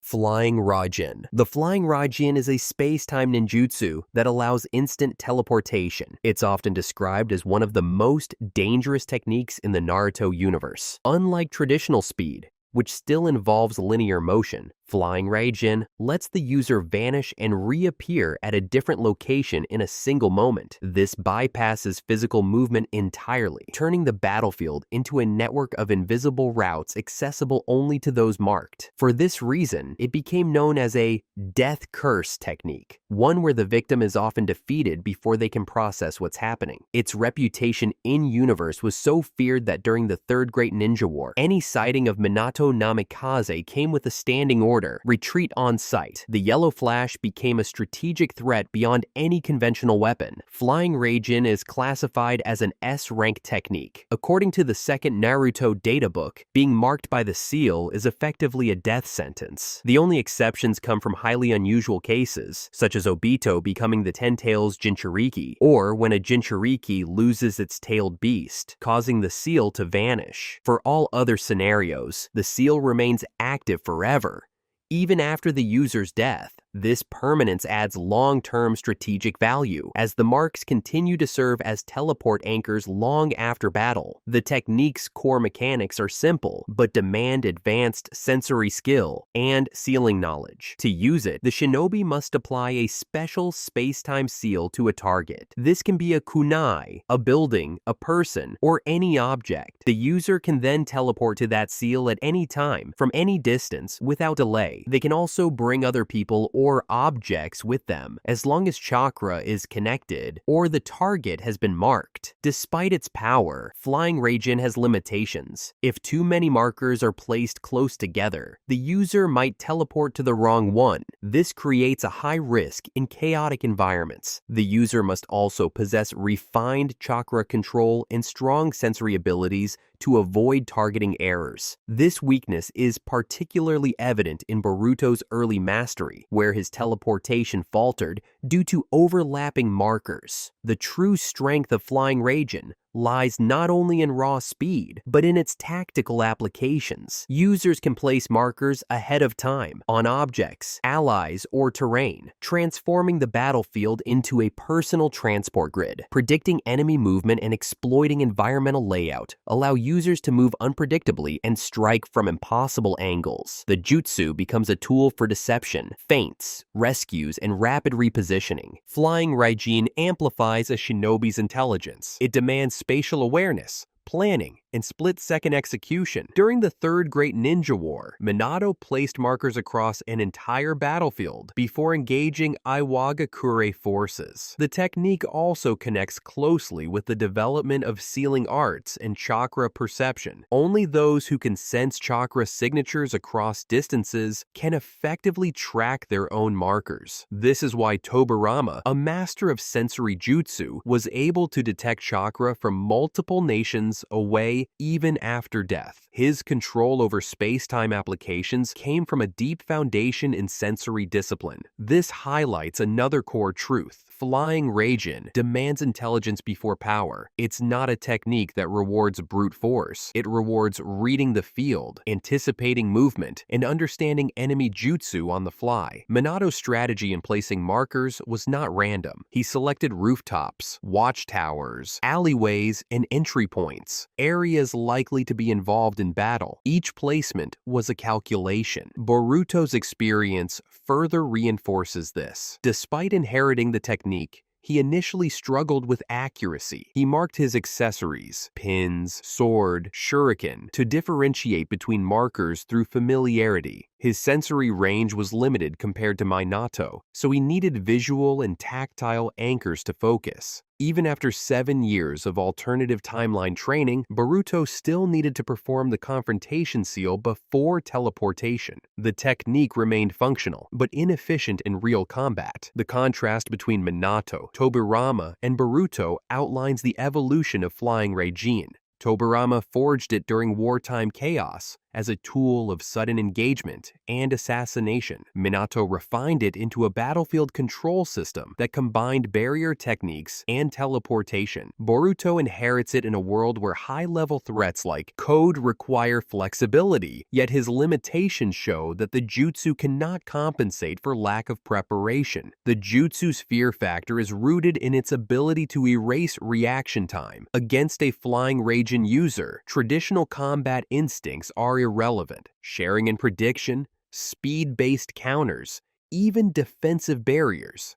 Flying Raijin. The Flying Raijin is a space-time ninjutsu that allows instant teleportation. It's often described as one of the most dangerous techniques in the Naruto universe. Unlike traditional speed, which still involves linear motion, Flying Raijin lets the user vanish and reappear at a different location in a single moment. This bypasses physical movement entirely, turning the battlefield into a network of invisible routes accessible only to those marked. For this reason, it became known as a death curse technique, one where the victim is often defeated before they can process what's happening. Its reputation in-universe was so feared that during the Third Great Ninja War, any sighting of Minato Namikaze came with a standing order: retreat on sight. The yellow flash became a strategic threat beyond any conventional weapon. Flying Raijin is classified as an S-rank technique. According to the second Naruto databook, being marked by the seal is effectively a death sentence. The only exceptions come from highly unusual cases, such as Obito becoming the Ten-Tails Jinchuriki, or when a Jinchuriki loses its tailed beast, causing the seal to vanish. For all other scenarios, the seal remains active forever, even after the user's death. This permanence adds long-term strategic value, as the marks continue to serve as teleport anchors long after battle. The technique's core mechanics are simple, but demand advanced sensory skill and sealing knowledge. To use it, the shinobi must apply a special space-time seal to a target. This can be a kunai, a building, a person, or any object. The user can then teleport to that seal at any time, from any distance, without delay. They can also bring other people or objects with them, as long as chakra is connected or the target has been marked. Despite its power, Flying Raijin has limitations. If too many markers are placed close together, the user might teleport to the wrong one. This creates a high risk in chaotic environments. The user must also possess refined chakra control and strong sensory abilities to avoid targeting errors. This weakness is particularly evident in Boruto's early mastery, where his teleportation faltered due to overlapping markers. The true strength of Flying Raijin lies not only in raw speed, but in its tactical applications. Users can place markers ahead of time on objects, allies, or terrain, transforming the battlefield into a personal transport grid. Predicting enemy movement and exploiting environmental layout allow users to move unpredictably and strike from impossible angles. The jutsu becomes a tool for deception, feints, rescues, and rapid repositioning. Flying Raijin amplifies a shinobi's intelligence. It demands spatial awareness, planning, and split-second execution. During the Third Great Ninja War, Minato placed markers across an entire battlefield before engaging Iwagakure forces. The technique also connects closely with the development of sealing arts and chakra perception. Only those who can sense chakra signatures across distances can effectively track their own markers. This is why Tobirama, a master of sensory jutsu, was able to detect chakra from multiple nations away even after death. His control over space-time applications came from a deep foundation in sensory discipline. This highlights another core truth. Flying Raijin demands intelligence before power. It's not a technique that rewards brute force. It rewards reading the field, anticipating movement, and understanding enemy jutsu on the fly. Minato's strategy in placing markers was not random. He selected rooftops, watchtowers, alleyways, and entry points, areas likely to be involved in battle. Each placement was a calculation. Boruto's experience further reinforces this. Despite inheriting the technique, he initially struggled with accuracy. He marked his accessories, pins, sword, shuriken, to differentiate between markers through familiarity. His sensory range was limited compared to Minato, so he needed visual and tactile anchors to focus. Even after 7 years of alternative timeline training, Boruto still needed to perform the confrontation seal before teleportation. The technique remained functional, but inefficient in real combat. The contrast between Minato, Tobirama, and Boruto outlines the evolution of Flying Raijin. Tobirama forged it during wartime chaos, as a tool of sudden engagement and assassination. Minato refined it into a battlefield control system that combined barrier techniques and teleportation. Boruto inherits it in a world where high-level threats like code require flexibility, yet his limitations show that the jutsu cannot compensate for lack of preparation. The jutsu's fear factor is rooted in its ability to erase reaction time. Against a Flying Raijin user, traditional combat instincts are irrelevant. Sharing and prediction, speed-based counters, even defensive barriers.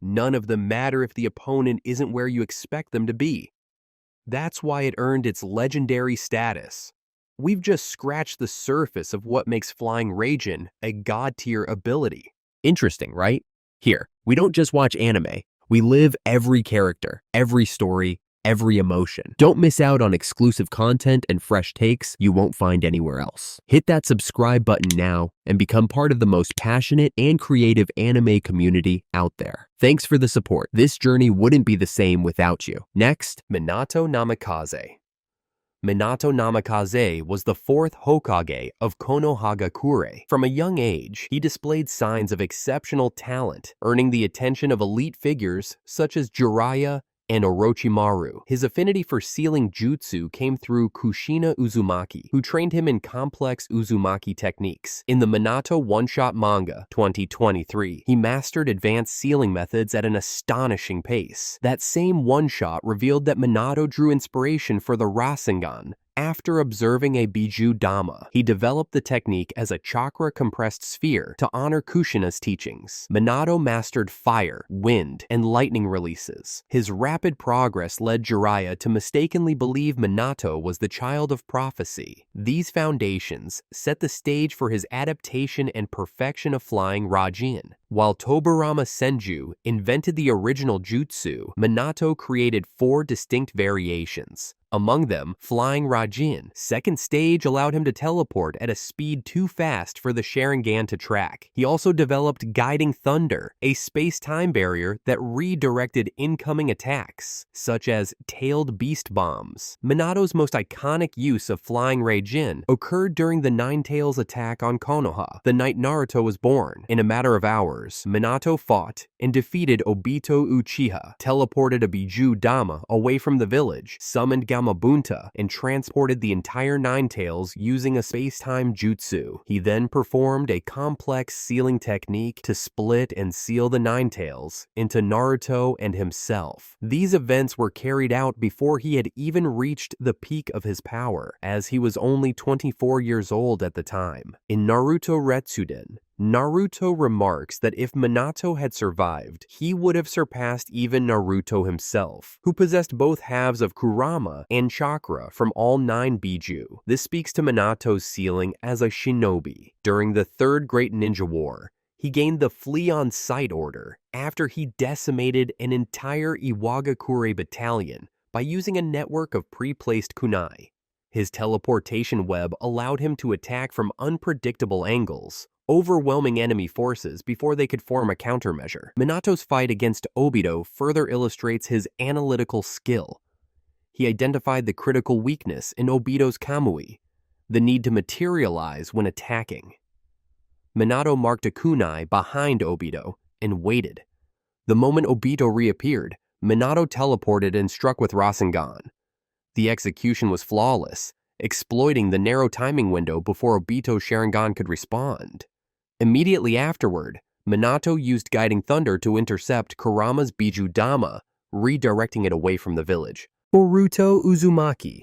None of them matter if the opponent isn't where you expect them to be. That's why it earned its legendary status. We've just scratched the surface of what makes Flying Raijin a god-tier ability. Interesting, right? Here, we don't just watch anime. We live every character, every story, every emotion. Don't miss out on exclusive content and fresh takes you won't find anywhere else. Hit that subscribe button now and become part of the most passionate and creative anime community out there. Thanks for the support. This journey wouldn't be the same without you. Next, Minato Namikaze. Minato Namikaze was the fourth Hokage of Konohagakure. From a young age, he displayed signs of exceptional talent, earning the attention of elite figures such as Jiraiya and Orochimaru. His affinity for sealing jutsu came through Kushina Uzumaki, who trained him in complex Uzumaki techniques. In the Minato one-shot manga, 2023, he mastered advanced sealing methods at an astonishing pace. That same one-shot revealed that Minato drew inspiration for the Rasengan. After observing a Biju Dama, he developed the technique as a chakra-compressed sphere to honor Kushina's teachings. Minato mastered fire, wind, and lightning releases. His rapid progress led Jiraiya to mistakenly believe Minato was the child of prophecy. These foundations set the stage for his adaptation and perfection of Flying Raijin. While Tobirama Senju invented the original jutsu, Minato created 4 distinct variations. Among them, Flying Raijin. Second stage allowed him to teleport at a speed too fast for the Sharingan to track. He also developed Guiding Thunder, a space-time barrier that redirected incoming attacks, such as tailed beast bombs. Minato's most iconic use of Flying Raijin occurred during the Ninetales attack on Konoha, the night Naruto was born. In a matter of hours, Minato fought and defeated Obito Uchiha, teleported a Biju Dama away from the village, summoned Gamabunta, and transported the entire Ninetales using a space-time jutsu. He then performed a complex sealing technique to split and seal the Ninetales into Naruto and himself. These events were carried out before he had even reached the peak of his power, as he was only 24 years old at the time. In Naruto Retsuden, Naruto remarks that if Minato had survived, he would have surpassed even Naruto himself, who possessed both halves of Kurama and chakra from all 9 Biju. This speaks to Minato's sealing as a shinobi. During the Third Great Ninja War, he gained the Flee on Sight order after he decimated an entire Iwagakure battalion by using a network of pre-placed kunai. His teleportation web allowed him to attack from unpredictable angles, overwhelming enemy forces before they could form a countermeasure. Minato's fight against Obito further illustrates his analytical skill. He identified the critical weakness in Obito's Kamui, the need to materialize when attacking. Minato marked a kunai behind Obito and waited. The moment Obito reappeared, Minato teleported and struck with Rasengan. The execution was flawless, exploiting the narrow timing window before Obito's Sharingan could respond. Immediately afterward, Minato used Guiding Thunder to intercept Kurama's Biju Dama, redirecting it away from the village. Boruto Uzumaki.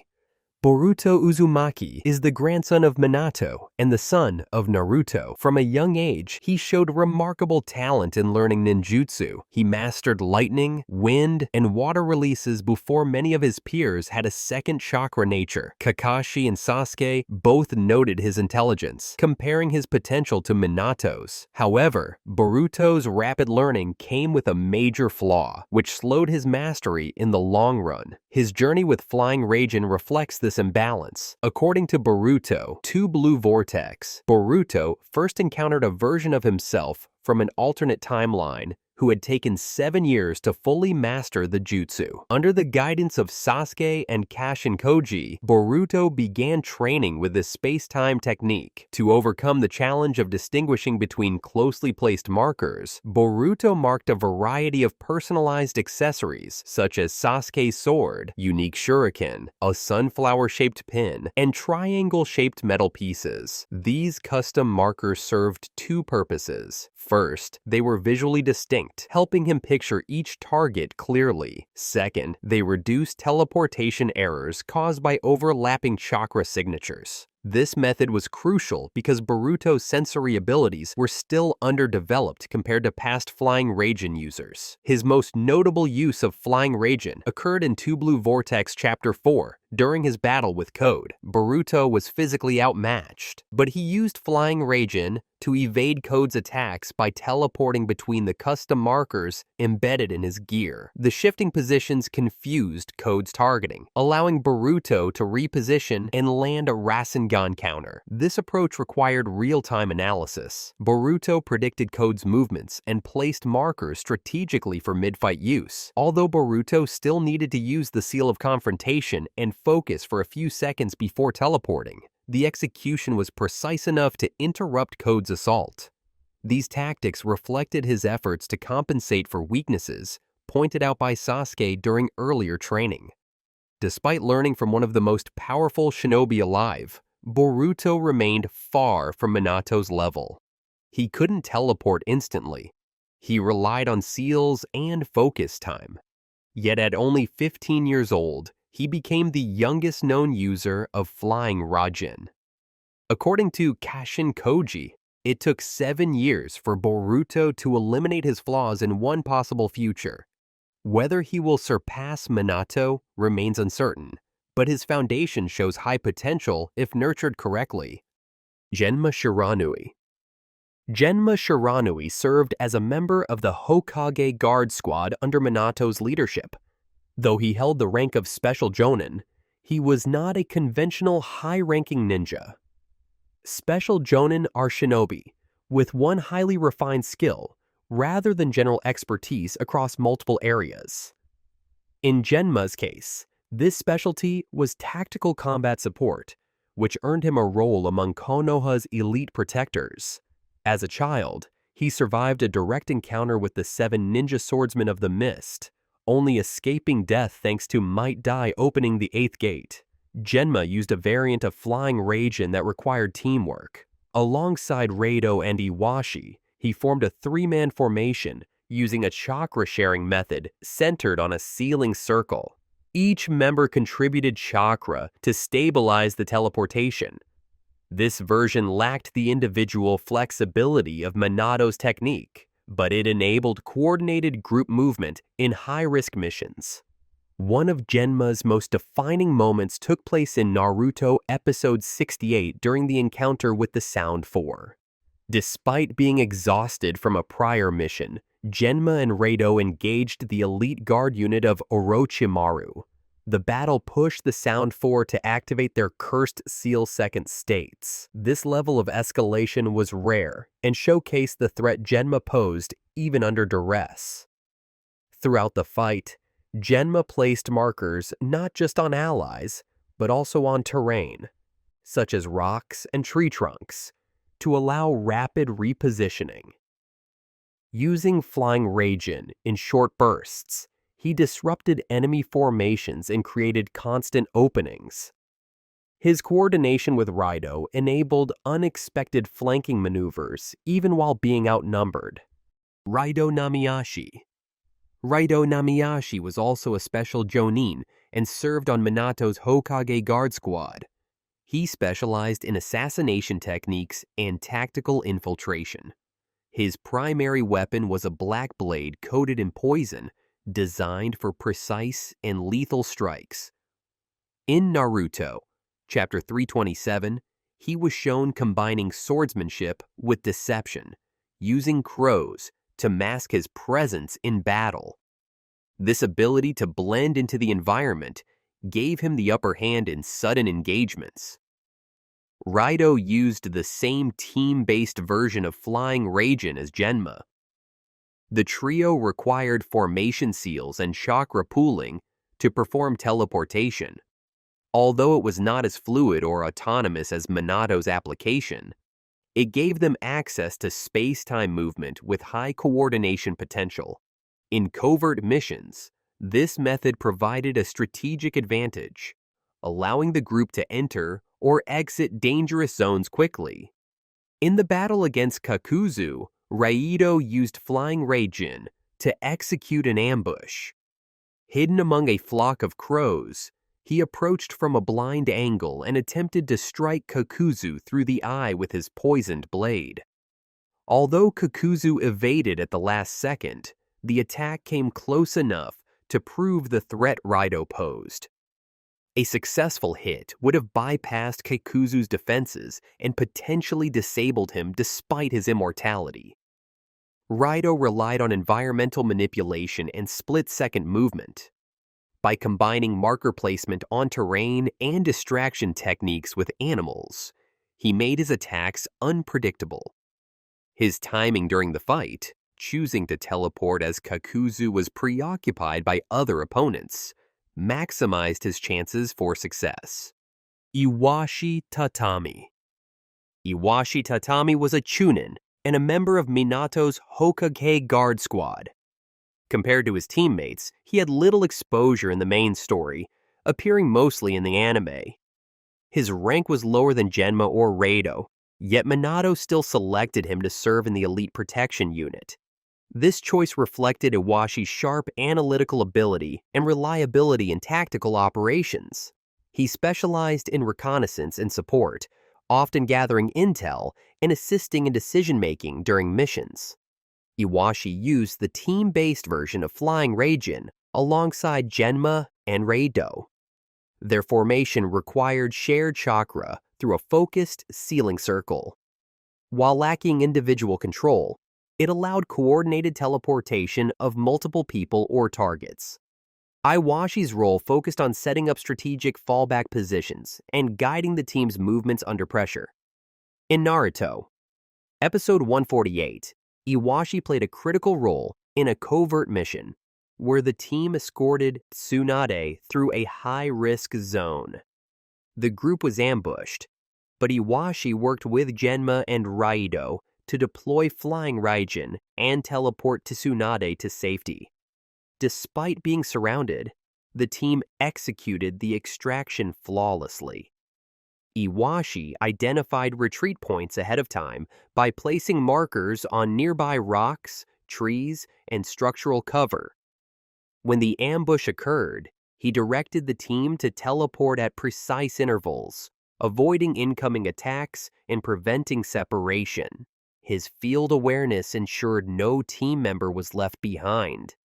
Boruto Uzumaki is the grandson of Minato and the son of Naruto. From a young age, he showed remarkable talent in learning ninjutsu. He mastered lightning, wind, and water releases before many of his peers had a second chakra nature. Kakashi and Sasuke both noted his intelligence, comparing his potential to Minato's. However, Boruto's rapid learning came with a major flaw, which slowed his mastery in the long run. His journey with Flying Raijin reflects this imbalance. According to Boruto, 2 Blue Vortex, Boruto first encountered a version of himself from an alternate timeline who had taken 7 years to fully master the jutsu. Under the guidance of Sasuke and Kashin Koji, Boruto began training with this space-time technique. To overcome the challenge of distinguishing between closely placed markers, Boruto marked a variety of personalized accessories such as Sasuke's sword, unique shuriken, a sunflower-shaped pin, and triangle-shaped metal pieces. These custom markers served two purposes. First, they were visually distinct, helping him picture each target clearly. Second, they reduced teleportation errors caused by overlapping chakra signatures. This method was crucial because Boruto's sensory abilities were still underdeveloped compared to past Flying Raijin users. His most notable use of Flying Raijin occurred in Two Blue Vortex Chapter 4. During his battle with Code, Boruto was physically outmatched, but he used Flying Raijin to evade Code's attacks by teleporting between the custom markers embedded in his gear. The shifting positions confused Code's targeting, allowing Boruto to reposition and land a Rasengan counter. This approach required real-time analysis. Boruto predicted Code's movements and placed markers strategically for mid-fight use. Although Boruto still needed to use the Seal of Confrontation and focus for a few seconds before teleporting, the execution was precise enough to interrupt Code's assault. These tactics reflected his efforts to compensate for weaknesses pointed out by Sasuke during earlier training. Despite learning from one of the most powerful shinobi alive, Boruto remained far from Minato's level. He couldn't teleport instantly. He relied on seals and focus time. Yet at only 15 years old, he became the youngest known user of Flying Raijin. According to Kashin Koji, it took 7 years for Boruto to eliminate his flaws in one possible future. Whether he will surpass Minato remains uncertain, but his foundation shows high potential if nurtured correctly. Genma Shiranui. Genma Shiranui served as a member of the Hokage Guard Squad under Minato's leadership. Though he held the rank of Special Jonin, he was not a conventional high-ranking ninja. Special Jonin are shinobi, with one highly refined skill, rather than general expertise across multiple areas. In Genma's case, this specialty was tactical combat support, which earned him a role among Konoha's elite protectors. As a child, he survived a direct encounter with the 7 ninja swordsmen of the Mist, only escaping death thanks to Might Dai opening the 8th gate. Genma used a variant of Flying Raijin that required teamwork. Alongside Reido and Iwashi, he formed a 3-man formation using a chakra-sharing method centered on a sealing circle. Each member contributed chakra to stabilize the teleportation. This version lacked the individual flexibility of Minato's technique, but it enabled coordinated group movement in high-risk missions. One of Genma's most defining moments took place in Naruto Episode 68 during the encounter with the Sound Four. Despite being exhausted from a prior mission, Genma and Reido engaged the elite guard unit of Orochimaru. The battle pushed the Sound Four to activate their cursed Seal Second states. This level of escalation was rare and showcased the threat Genma posed even under duress. Throughout the fight, Genma placed markers not just on allies, but also on terrain, such as rocks and tree trunks, to allow rapid repositioning. Using Flying Raijin in short bursts, he disrupted enemy formations and created constant openings. His coordination with Reido enabled unexpected flanking maneuvers even while being outnumbered. Reido Namiyashi was also a special Jonin and served on Minato's Hokage Guard Squad. He specialized in assassination techniques and tactical infiltration. His primary weapon was a black blade coated in poison, designed for precise and lethal strikes. In Naruto, Chapter 327, he was shown combining swordsmanship with deception, using crows to mask his presence in battle. This ability to blend into the environment gave him the upper hand in sudden engagements. Reido used the same team-based version of Flying Raijin as Genma. The trio required formation seals and chakra pooling to perform teleportation. Although it was not as fluid or autonomous as Minato's application, it gave them access to space-time movement with high coordination potential. In covert missions, this method provided a strategic advantage, allowing the group to enter or exit dangerous zones quickly. In the battle against Kakuzu, Raido used Flying Raijin to execute an ambush. Hidden among a flock of crows, he approached from a blind angle and attempted to strike Kakuzu through the eye with his poisoned blade. Although Kakuzu evaded at the last second, the attack came close enough to prove the threat Raido posed. A successful hit would have bypassed Kakuzu's defenses and potentially disabled him despite his immortality. Raido relied on environmental manipulation and split-second movement. By combining marker placement on terrain and distraction techniques with animals, he made his attacks unpredictable. His timing during the fight, choosing to teleport as Kakuzu was preoccupied by other opponents, maximized his chances for success. Iwashi Tatami. Iwashi Tatami was a Chunin and a member of Minato's Hokage Guard Squad. Compared to his teammates, he had little exposure in the main story, appearing mostly in the anime. His rank was lower than Genma or Raido, yet Minato still selected him to serve in the Elite Protection Unit. This choice reflected Iwashi's sharp analytical ability and reliability in tactical operations. He specialized in reconnaissance and support, often gathering intel and assisting in decision-making during missions. Iwashi used the team-based version of Flying Raijin alongside Genma and Raido. Their formation required shared chakra through a focused sealing circle. While lacking individual control, it allowed coordinated teleportation of multiple people or targets. Iwashi's role focused on setting up strategic fallback positions and guiding the team's movements under pressure. In Naruto, Episode 148, Iwashi played a critical role in a covert mission where the team escorted Tsunade through a high-risk zone. The group was ambushed, but Iwashi worked with Genma and Raido to deploy Flying Raijin and teleport Tsunade to safety. Despite being surrounded, the team executed the extraction flawlessly. Iwashi identified retreat points ahead of time by placing markers on nearby rocks, trees, and structural cover. When the ambush occurred, he directed the team to teleport at precise intervals, avoiding incoming attacks and preventing separation. His field awareness ensured no team member was left behind.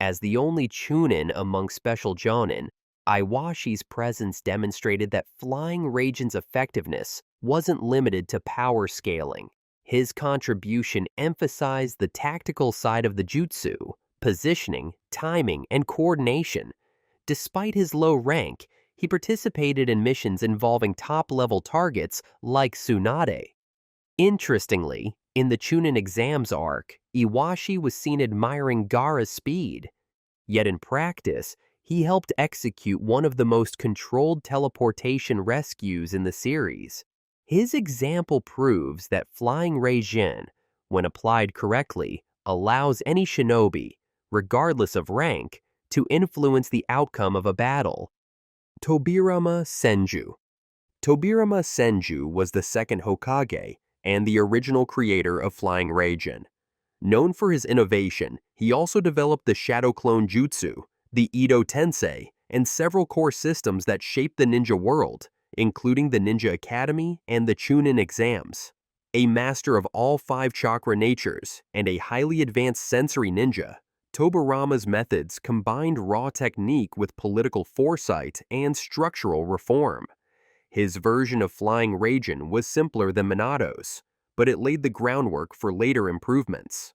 As the only Chunin among Special Jonin, Iwashi's presence demonstrated that Flying Raijin's effectiveness wasn't limited to power scaling. His contribution emphasized the tactical side of the jutsu, positioning, timing, and coordination. Despite his low rank, he participated in missions involving top-level targets like Tsunade. Interestingly, in the Chunin exams arc, Iwashi was seen admiring Gaara's speed. Yet in practice, he helped execute one of the most controlled teleportation rescues in the series. His example proves that Flying Raijin, when applied correctly, allows any shinobi, regardless of rank, to influence the outcome of a battle. Tobirama Senju. Tobirama Senju was the second Hokage and the original creator of Flying Raijin. Known for his innovation, he also developed the Shadow Clone Jutsu, the Edo Tensei, and several core systems that shaped the ninja world, including the Ninja Academy and the Chunin exams. A master of all 5 chakra natures and a highly advanced sensory ninja, Tobirama's methods combined raw technique with political foresight and structural reform. His version of Flying Raijin was simpler than Minato's, but it laid the groundwork for later improvements.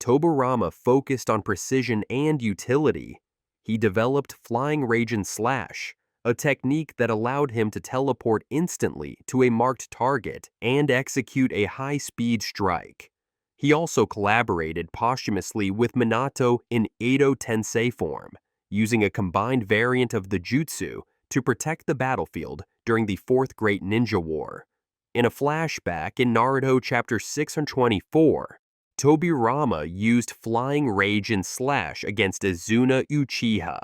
Tobirama focused on precision and utility. He developed Flying Raijin Slash, a technique that allowed him to teleport instantly to a marked target and execute a high-speed strike. He also collaborated posthumously with Minato in Edo Tensei form, using a combined variant of the jutsu to protect the battlefield during the Fourth Great Ninja War. In a flashback in Naruto chapter 624, Tobirama used Flying Raijin Slash against Izuna Uchiha,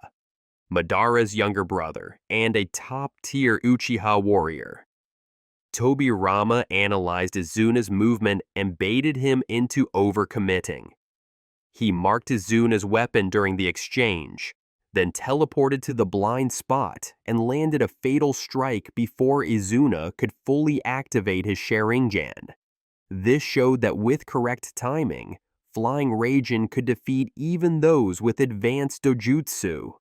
Madara's younger brother and a top-tier Uchiha warrior. Tobirama analyzed Izuna's movement and baited him into overcommitting. He marked Izuna's weapon during the exchange, then teleported to the blind spot and landed a fatal strike before Izuna could fully activate his Sharingan. This showed that with correct timing, Flying Raijin could defeat even those with advanced dojutsu.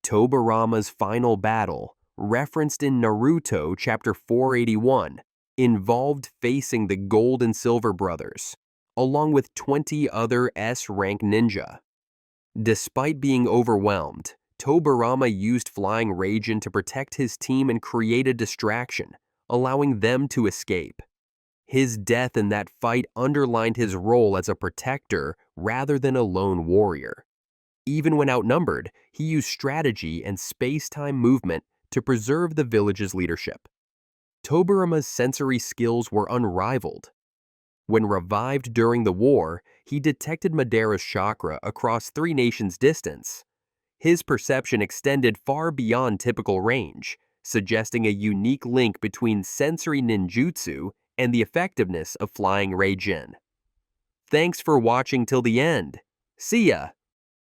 Tobirama's final battle, referenced in Naruto chapter 481, involved facing the Gold and Silver brothers, along with 20 other S-rank ninja. Despite being overwhelmed, Tobirama used Flying Raijin to protect his team and create a distraction, allowing them to escape. His death in that fight underlined his role as a protector rather than a lone warrior. Even when outnumbered, he used strategy and space-time movement to preserve the village's leadership. Tobirama's sensory skills were unrivaled. When revived during the war, he detected Madara's chakra across 3 nations' distance. His perception extended far beyond typical range, suggesting a unique link between sensory ninjutsu and the effectiveness of Flying Raijin. Thanks for watching till the end. See ya!